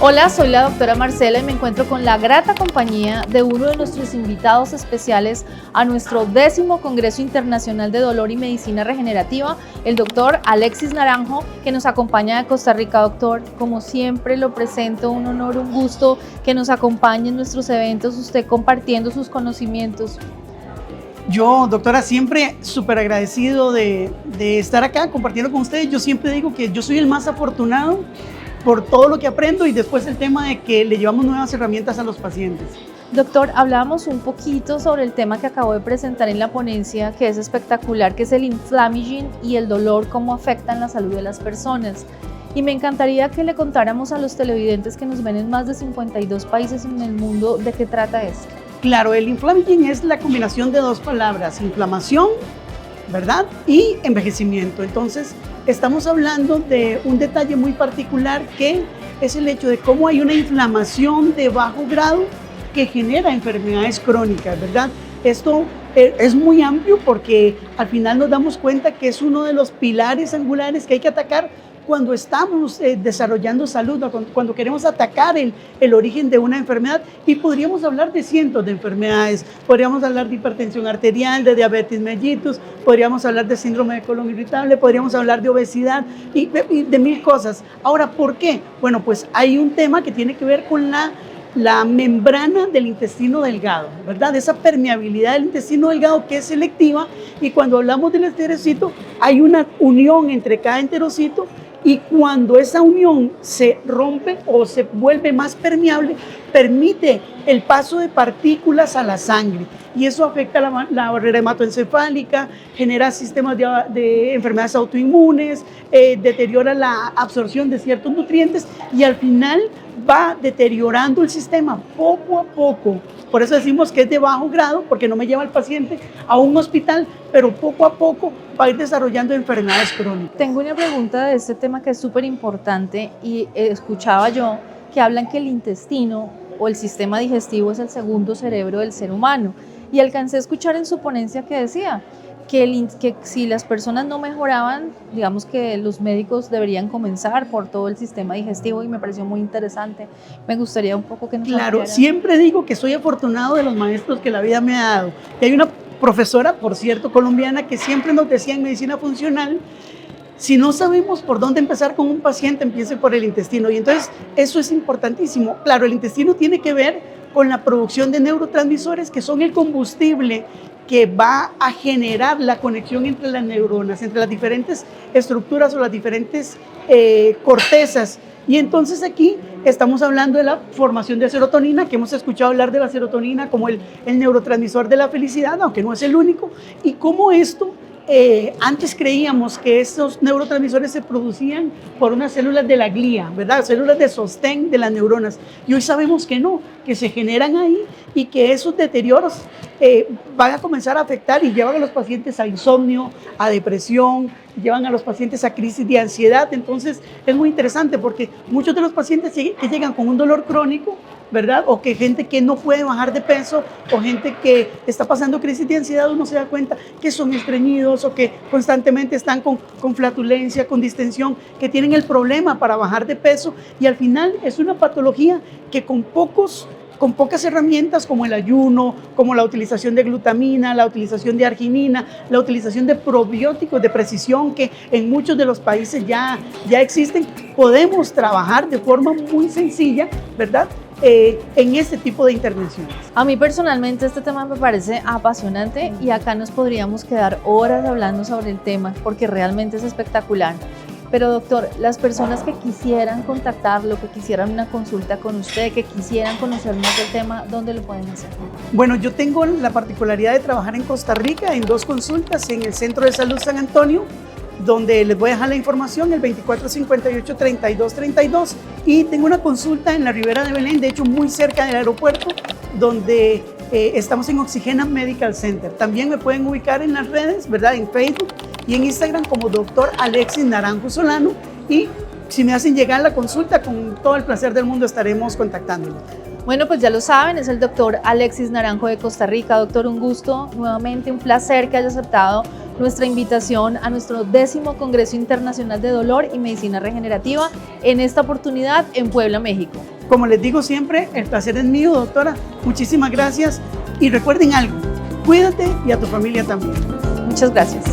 Hola, soy la doctora Marcela y me encuentro con la grata compañía de uno de nuestros invitados especiales a nuestro 10º Congreso Internacional de Dolor y Medicina Regenerativa, el doctor Alexis Naranjo, que nos acompaña de Costa Rica. Doctor, como siempre lo presento, un honor, un gusto que nos acompañe en nuestros eventos, usted compartiendo sus conocimientos. Yo, doctora, siempre súper agradecido de estar acá compartiendo con ustedes. Yo siempre digo que yo soy el más afortunado por todo lo que aprendo y después el tema de que le llevamos nuevas herramientas a los pacientes. Doctor, hablábamos un poquito sobre el tema que acabo de presentar en la ponencia, que es espectacular, que es el inflammaging y el dolor, cómo afectan la salud de las personas. Y me encantaría que le contáramos a los televidentes que nos ven en más de 52 países en el mundo de qué trata esto. Claro, el inflammaging es la combinación de dos palabras, inflamación, ¿verdad? Y envejecimiento. Entonces, estamos hablando de un detalle muy particular que es el hecho de cómo hay una inflamación de bajo grado que genera enfermedades crónicas, ¿verdad? Esto es muy amplio porque al final nos damos cuenta que es uno de los pilares angulares que hay que atacar cuando estamos desarrollando salud, cuando queremos atacar el origen de una enfermedad, y podríamos hablar de cientos de enfermedades. Podríamos hablar de hipertensión arterial, de diabetes mellitus, podríamos hablar de síndrome de colon irritable, podríamos hablar de obesidad y de mil cosas. Ahora, ¿por qué? Bueno, pues hay un tema que tiene que ver con la membrana del intestino delgado, ¿verdad? Esa permeabilidad del intestino delgado que es selectiva, y cuando hablamos del enterocito hay una unión entre cada enterocito, y cuando esa unión se rompe o se vuelve más permeable, permite el paso de partículas a la sangre, y eso afecta la barrera hematoencefálica, genera sistemas de enfermedades autoinmunes, deteriora la absorción de ciertos nutrientes y al final va deteriorando el sistema poco a poco. Por eso decimos que es de bajo grado, porque no me lleva al paciente a un hospital, pero poco a poco va a ir desarrollando enfermedades crónicas. Tengo una pregunta de este tema que es súper importante, y escuchaba yo que hablan que el intestino o el sistema digestivo es el segundo cerebro del ser humano, y alcancé a escuchar en su ponencia que decía que si las personas no mejoraban, digamos que los médicos deberían comenzar por todo el sistema digestivo, y me pareció muy interesante. Me gustaría un poco que nos Claro, siempre digo que soy afortunado de los maestros que la vida me ha dado. Y hay una profesora, por cierto, colombiana, que siempre nos decía en medicina funcional: si no sabemos por dónde empezar con un paciente, empiece por el intestino. Y entonces eso es importantísimo. Claro, el intestino tiene que ver con la producción de neurotransmisores, que son el combustible que va a generar la conexión entre las neuronas, entre las diferentes estructuras o las diferentes cortezas. Y entonces aquí estamos hablando de la formación de serotonina, que hemos escuchado hablar de la serotonina como el neurotransmisor de la felicidad, aunque no es el único, y cómo esto, antes creíamos que esos neurotransmisores se producían por unas células de la glía, ¿verdad? Células de sostén de las neuronas, y hoy sabemos que no, que se generan ahí y que esos deterioros van a comenzar a afectar y llevan a los pacientes a insomnio, a depresión, llevan a los pacientes a crisis de ansiedad. Entonces es muy interesante porque muchos de los pacientes que llegan con un dolor crónico, ¿verdad? O que gente que no puede bajar de peso, o gente que está pasando crisis de ansiedad, uno se da cuenta que son estreñidos o que constantemente están con flatulencia, con distensión, que tienen el problema para bajar de peso, y al final es una patología que con pocas herramientas como el ayuno, como la utilización de glutamina, la utilización de arginina, la utilización de probióticos de precisión que en muchos de los países ya existen, podemos trabajar de forma muy sencilla, ¿verdad?, en este tipo de intervenciones. A mí personalmente este tema me parece apasionante, y acá nos podríamos quedar horas hablando sobre el tema porque realmente es espectacular. Pero doctor, las personas que quisieran contactarlo, que quisieran una consulta con usted, que quisieran conocer más del tema, ¿dónde lo pueden hacer? Bueno, yo tengo la particularidad de trabajar en Costa Rica en 2 consultas, en el Centro de Salud San Antonio, donde les voy a dejar la información, el 2458-3232, y tengo una consulta en la Ribera de Belén, de hecho muy cerca del aeropuerto, donde estamos en Oxigena Medical Center. También me pueden ubicar en las redes, ¿verdad?, en Facebook y en Instagram como Dr. Alexis Naranjo Solano, y si me hacen llegar la consulta, con todo el placer del mundo estaremos contactándolos. Bueno, pues ya lo saben, es el doctor Alexis Naranjo de Costa Rica. Doctor, un gusto, nuevamente un placer que haya aceptado nuestra invitación a nuestro 10º Congreso Internacional de Dolor y Medicina Regenerativa, en esta oportunidad en Puebla, México. Como les digo siempre, el placer es mío, doctora. Muchísimas gracias y recuerden algo, cuídate y a tu familia también. Muchas gracias.